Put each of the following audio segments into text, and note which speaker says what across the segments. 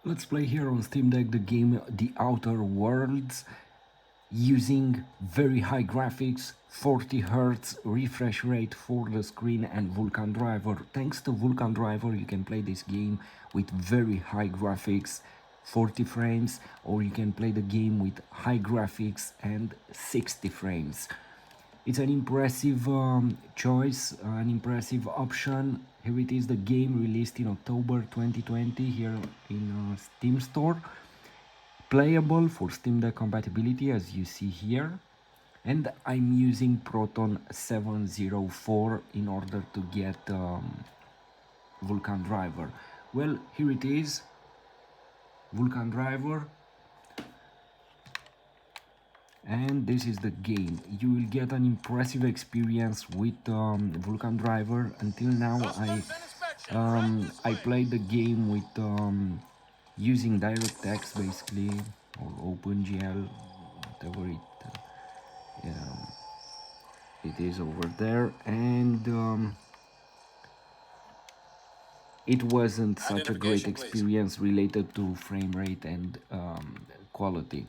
Speaker 1: Let's play here on Steam Deck the game The Outer Worlds using very high graphics, 40 Hz refresh rate for the screen and Vulkan driver. Thanks to Vulkan driver you can play this game with very high graphics, 40 frames, or you can play the game with high graphics and 60 frames. It's an impressive choice, an impressive option. Here it is, the game released in October 2020 here in Steam Store. Playable for Steam Deck compatibility as you see here. And I'm using Proton 704 in order to get Vulkan driver. Well, here it is, Vulkan driver. And this is the game. You will get an impressive experience with Vulkan driver. Until now I played the game with using DirectX basically, or OpenGL, whatever it is over there, and it wasn't such a great experience related to frame rate and quality.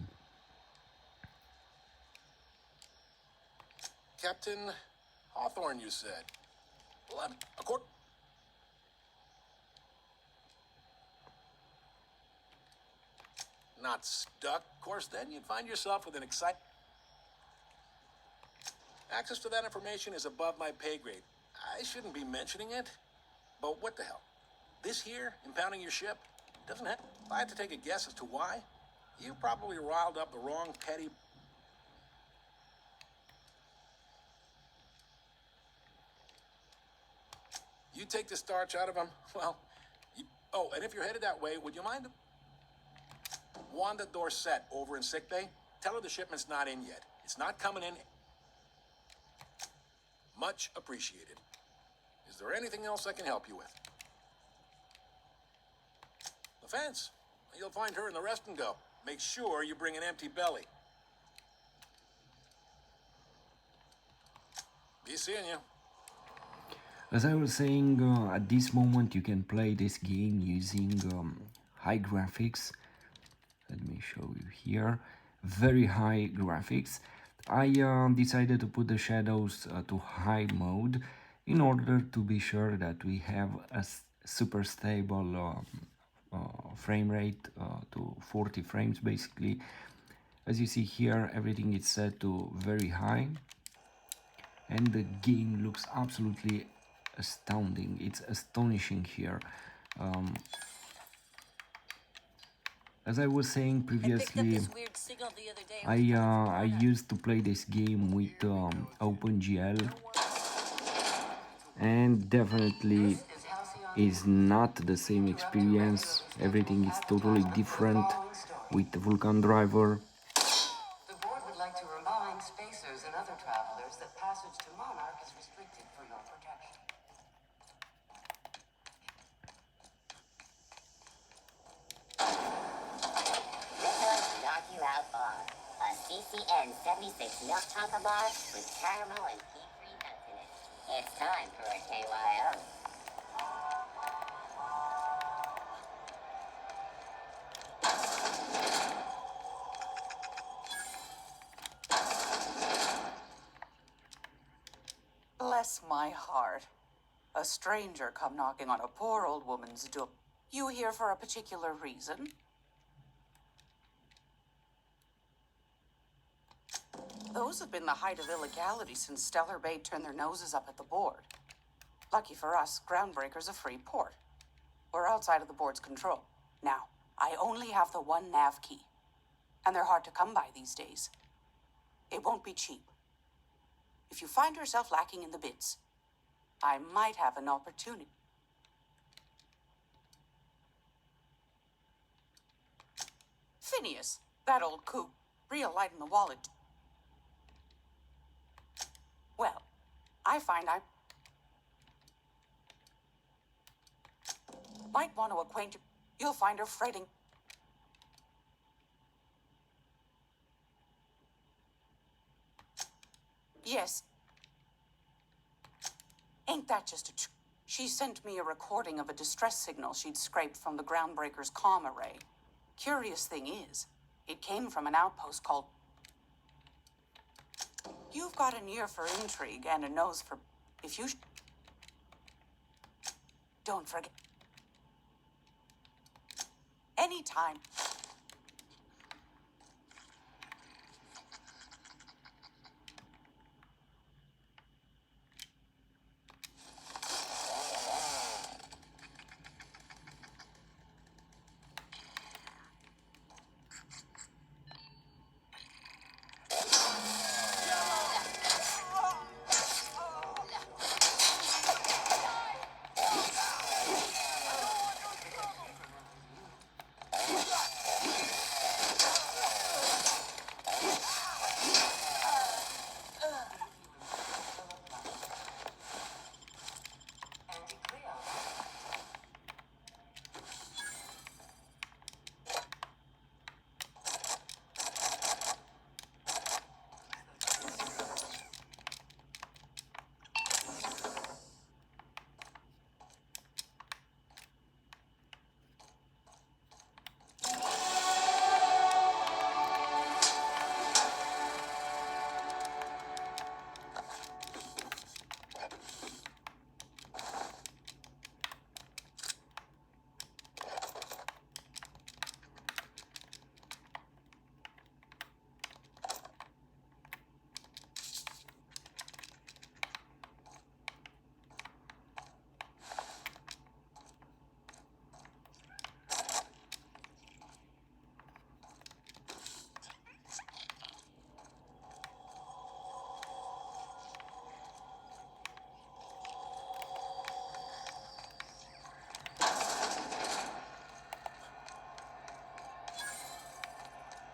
Speaker 2: Captain Hawthorne, you said. Well, not stuck. Of course, then you'd find yourself with an exciting... Access to that information is above my pay grade. I shouldn't be mentioning it, but what the hell? This here, impounding your ship, doesn't have... If I had to take a guess as to why, you probably riled up the wrong petty... You take the starch out of them, well... Oh, and if you're headed that way, would you mind... Wanda Dorset over in sickbay? Tell her the shipment's not in yet. It's not coming in. Much appreciated. Is there anything else I can help you with? The fence. You'll find her in the rest and go. Make sure you bring an empty belly. Be seeing you.
Speaker 1: As I was saying, at this moment you can play this game using high graphics. Let me show you here. Very high graphics. I decided to put the shadows to high mode in order to be sure that we have a super stable frame rate to 40 frames basically. As you see here, everything is set to very high and the game looks absolutely astounding. It's astonishing here. As I was saying previously, I used to play this game with OpenGL, and definitely is not the same experience. Everything is totally different with the Vulkan driver.
Speaker 3: The board would like to remind spacers and other travelers that passage to Monarch is restricted for your protection.
Speaker 4: Knock you out bar. A CCN 76 milk tonka bar with caramel and pea-free nuts in it. It's time for a KYO.
Speaker 3: Bless my heart. A stranger come knocking on a poor old woman's door. You here for a particular reason? Those have been the height of illegality since Stellar Bay turned their noses up at the board. Lucky for us, Groundbreaker's a free port. We're outside of the board's control. Now, I only have the one nav key, and they're hard to come by these days. It won't be cheap. If you find yourself lacking in the bits, I might have an opportunity. Phineas, that old coot, real light in the wallet. Well, I find I might want to acquaint you. You'll find her fretting. Yes. Ain't that just a She sent me a recording of a distress signal she'd scraped from the Groundbreaker's comm array. Curious thing is, it came from an outpost called... You've got an ear for intrigue and a nose for... If you... Don't forget... Anytime.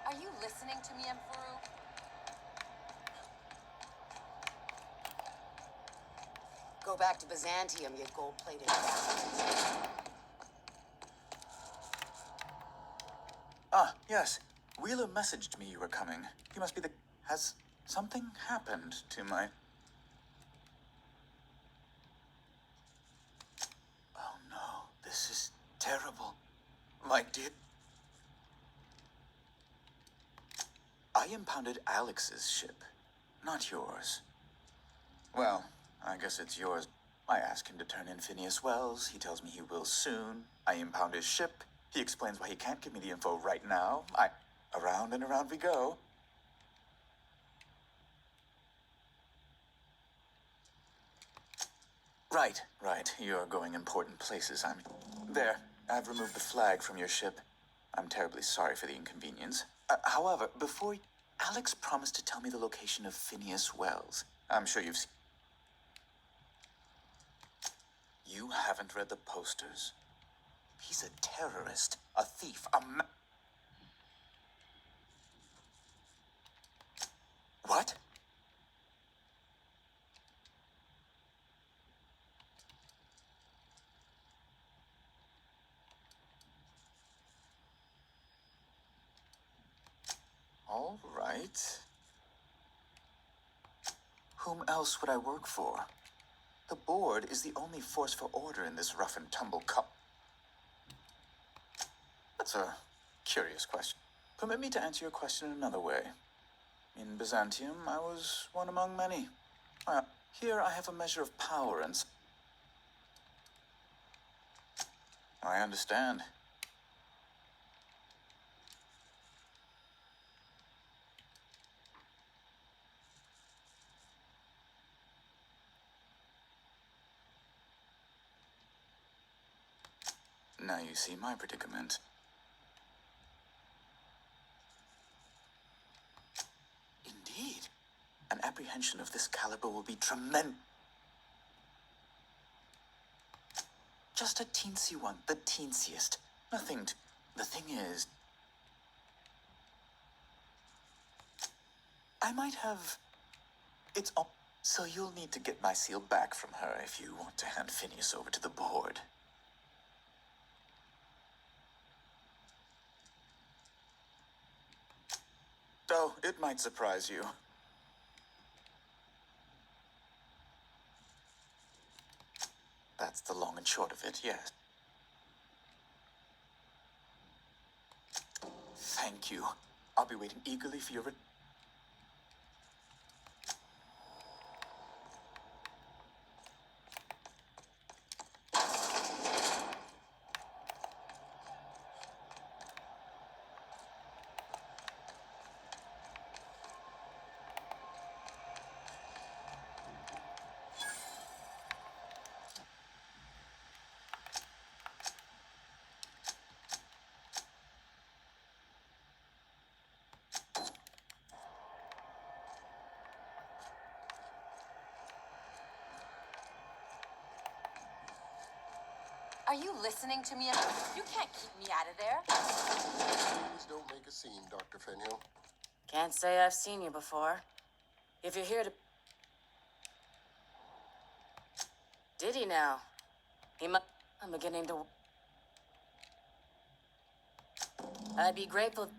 Speaker 5: Are you listening to me, Emperor?
Speaker 3: Go back to Byzantium, you gold-plated...
Speaker 6: Ah, yes. Wheeler messaged me you were coming. He must be the... Has something happened to my... Oh no, this is terrible. My dear... I impounded Alex's ship, not yours. Well, I guess it's yours. I ask him to turn in Phineas Wells. He tells me he will soon. I impound his ship. He explains why he can't give me the info right now. Around and around we go. Right. You're going important places. There, I've removed the flag from your ship. I'm terribly sorry for the inconvenience. However, Alex promised to tell me the location of Phineas Wells. I'm sure you've seen... You haven't read the posters. He's a terrorist, a thief, What? All right. Whom else would I work for? The board is the only force for order in this rough and tumble That's a curious question. Permit me to answer your question another way. In Byzantium, I was one among many. Here I have a measure of power and... I understand. Now you see my predicament. Indeed. An apprehension of this caliber will be tremendous. Just a teensy one, the teensiest. Nothing to... The thing is... I might have... It's all... So you'll need to get my seal back from her if you want to hand Phineas over to the board. Oh, it might surprise you. That's the The long and short of it, yes. Thank you. I'll be waiting eagerly for your
Speaker 5: Are you listening to me? You can't keep me out of there.
Speaker 7: Please don't make a scene, Dr. Fenhill.
Speaker 3: Can't say I've seen you before. If you're here to... Did he now? I'm beginning to... I'd be grateful...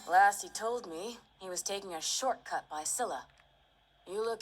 Speaker 3: Last he told me, he was taking a shortcut by Scylla. You look...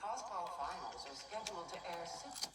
Speaker 8: Tossball finals are scheduled to air soon.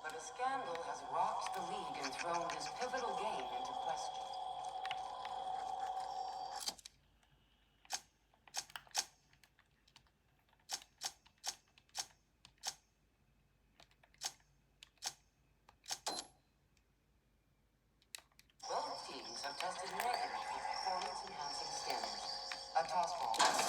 Speaker 8: But a scandal has rocked the league and thrown this pivotal game into question. Both teams have tested negative for performance-enhancing standards. A toss ball.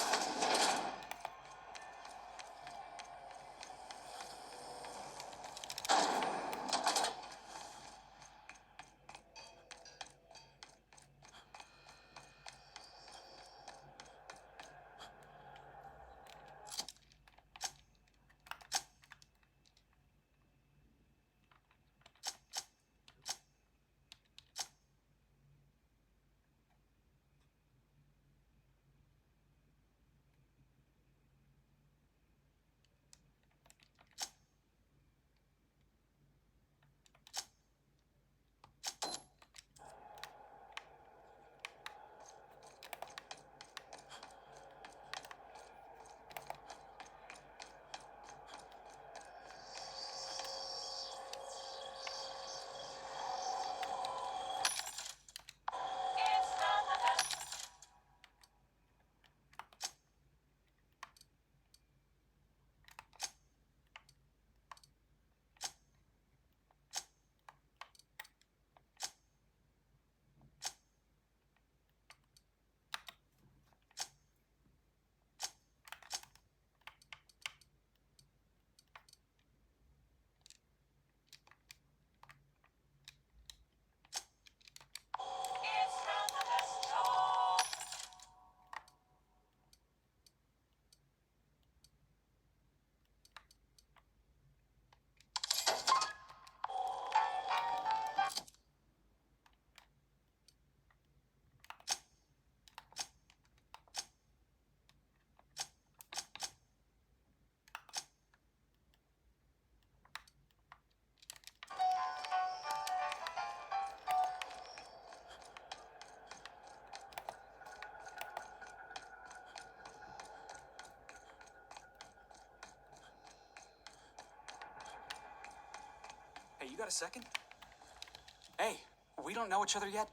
Speaker 9: you got a second? Hey, we don't know each other yet,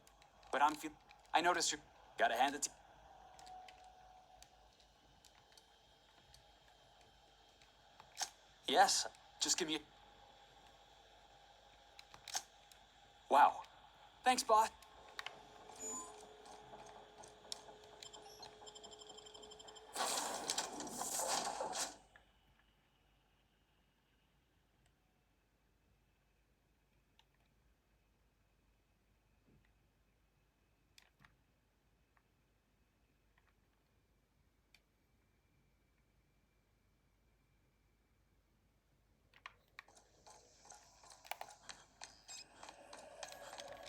Speaker 9: but I noticed you. Gotta hand it to. Yes, just give me a. Wow. Thanks, boss.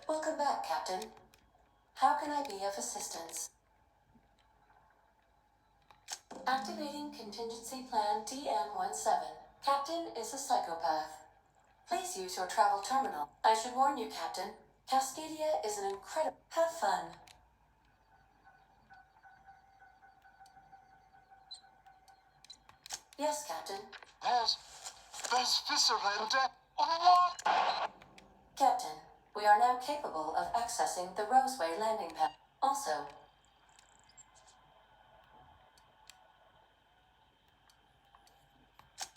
Speaker 10: Welcome back, Captain. How can I be of assistance? Activating contingency plan DM-17. Captain is a psychopath. Please use your travel terminal. I should warn you, Captain. Cascadia is an incredible... Have fun. Yes, Captain.
Speaker 7: There's viscera and death. What?
Speaker 10: Captain, we are now capable of accessing the Roseway landing pad. Also,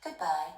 Speaker 10: goodbye.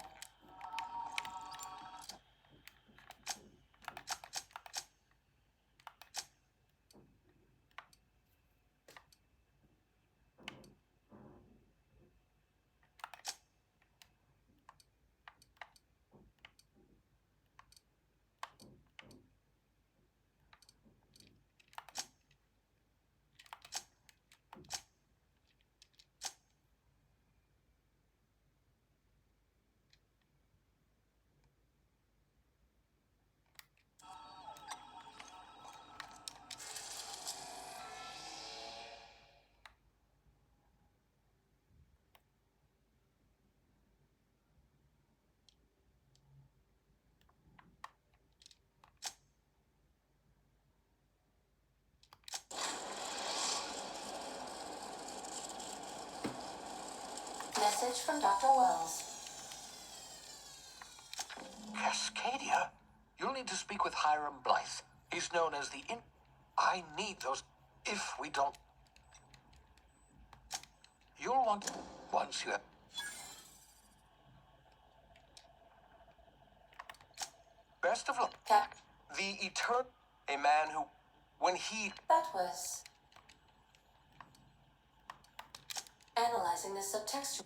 Speaker 10: Message from Dr. Wells.
Speaker 11: Cascadia? You'll need to speak with Hiram Blythe. He's known as the I need those. If we don't... You'll want... Once you have... Best of luck.
Speaker 10: Cap...
Speaker 11: The Eternal... A man who... When he...
Speaker 10: That was... Analyzing the subtext...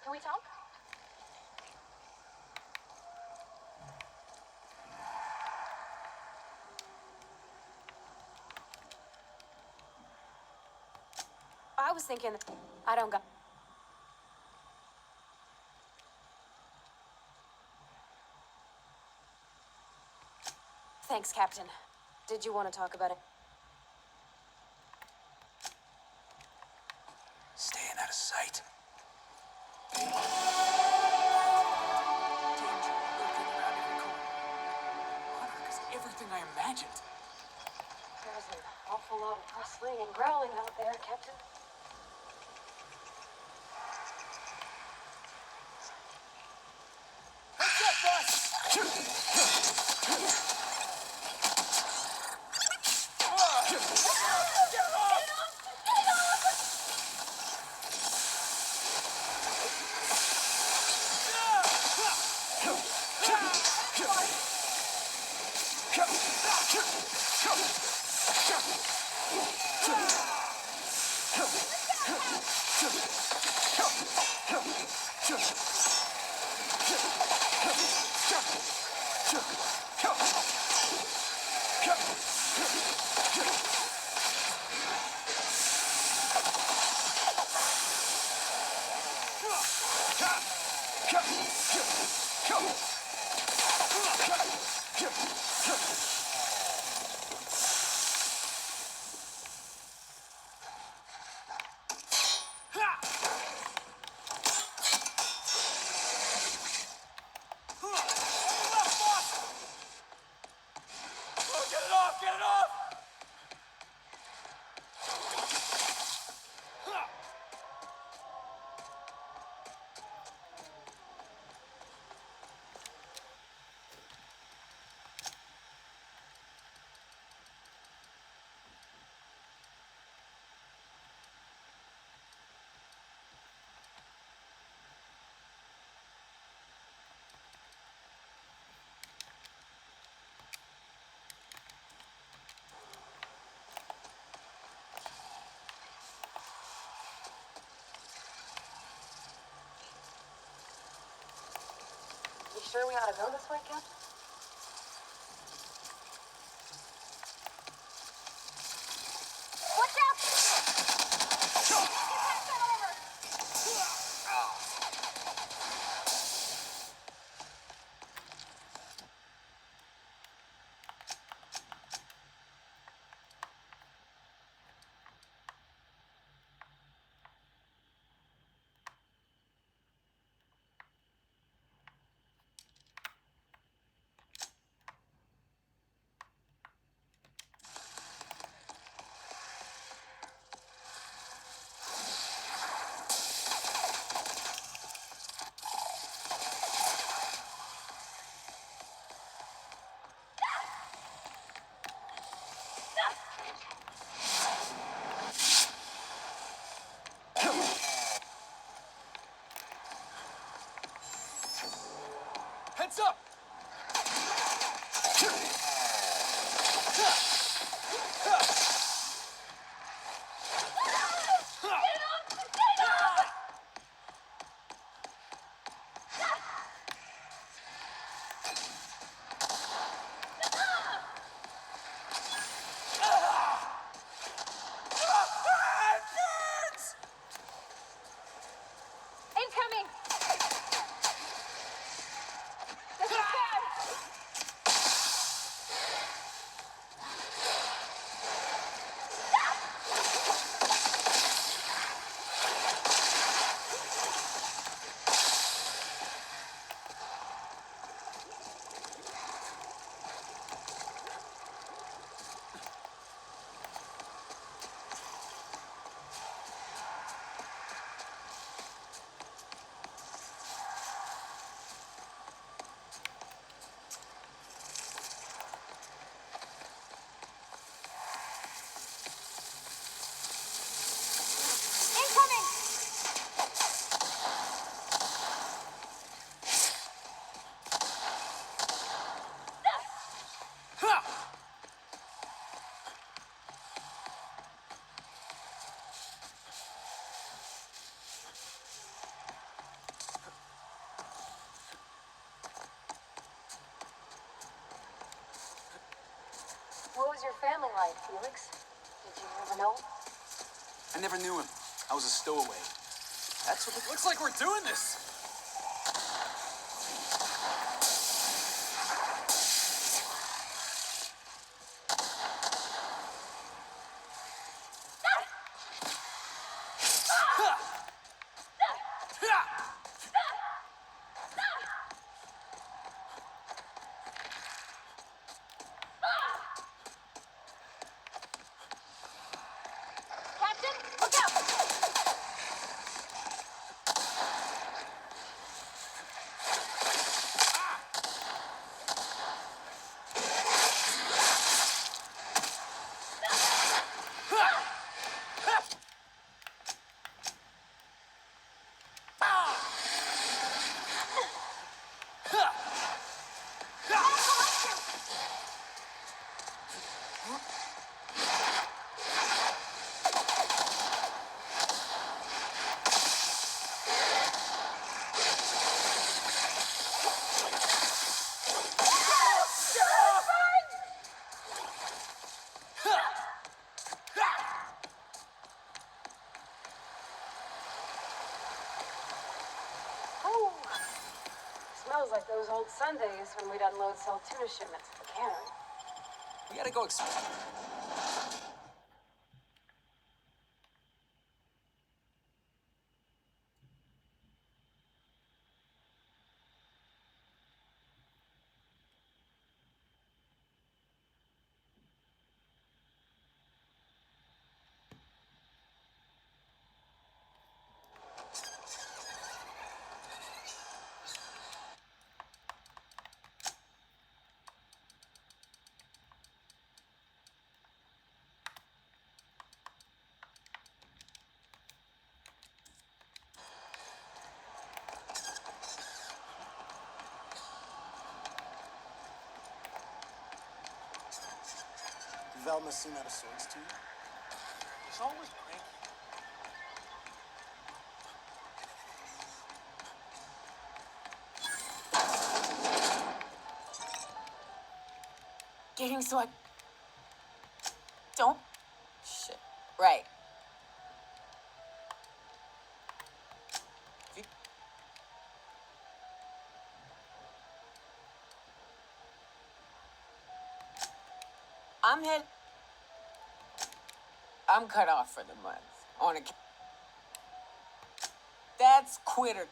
Speaker 5: Can we talk? I was thinking, I don't got... Thanks, Captain. Did you want to talk about it?
Speaker 11: Staying out of sight.
Speaker 9: Danger lurking around every corner. Monarch is everything I imagined.
Speaker 5: There's an awful lot of rustling and growling out there, Captain. sure we ought to go this way, Captain? Watch out! Get that over!
Speaker 9: Heads up!
Speaker 5: Incoming! This is bad! Incoming! What was your family like, Felix? Did you ever know him?
Speaker 9: I never knew him. I was a stowaway. That's what it looks like we're doing this.
Speaker 5: Captain, look out! Oh, smells like those old Sundays when we'd unload sell tuna shipments at the cannery.
Speaker 9: We gotta go explore.
Speaker 11: Velma seem out of sorts to you?
Speaker 2: He's always cranky.
Speaker 3: Getting so I don't. Shit. Right. I'm cut off for the month. On a. That's quitter.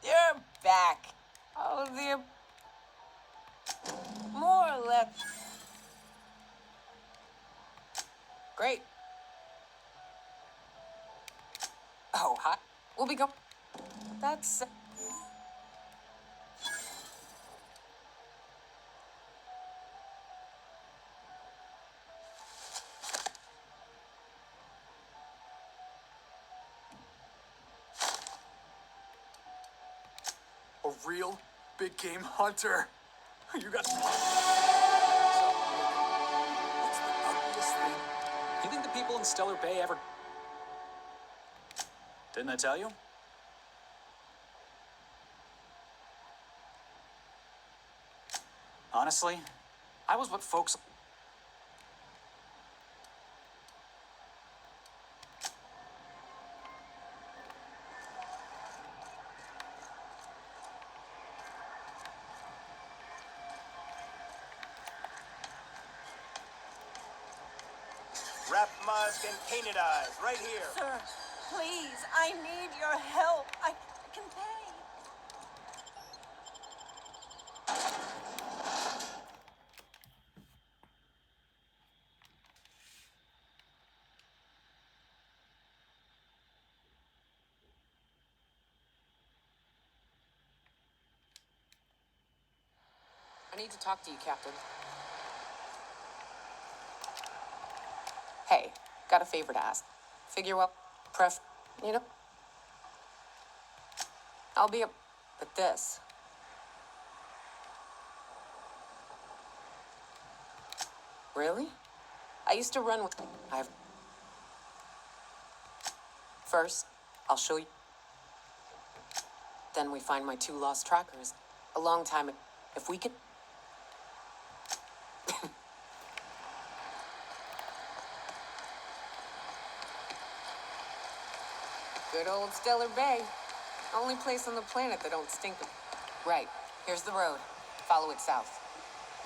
Speaker 3: You're back. Oh, dear. More or less. Great. Oh, hi. We'll be go. That's.
Speaker 9: A real big game hunter. You got. What's the ugliest thing? You think the people in Stellar Bay ever. Didn't I tell you? Honestly, I was what folks.
Speaker 2: Wrap mask and painted eyes, right here.
Speaker 3: Sir, please, I need your help. I can pay. I need to talk to you, Captain. Hey, got a favor to ask. Figure what you know? I'll be up with this. Really? I used to run with. First, I'll show you. Then we find my 2 lost trackers. A long time. If we could. Good old Stellar Bay. Only place on the planet that don't stink. Right. Here's the road. Follow it south.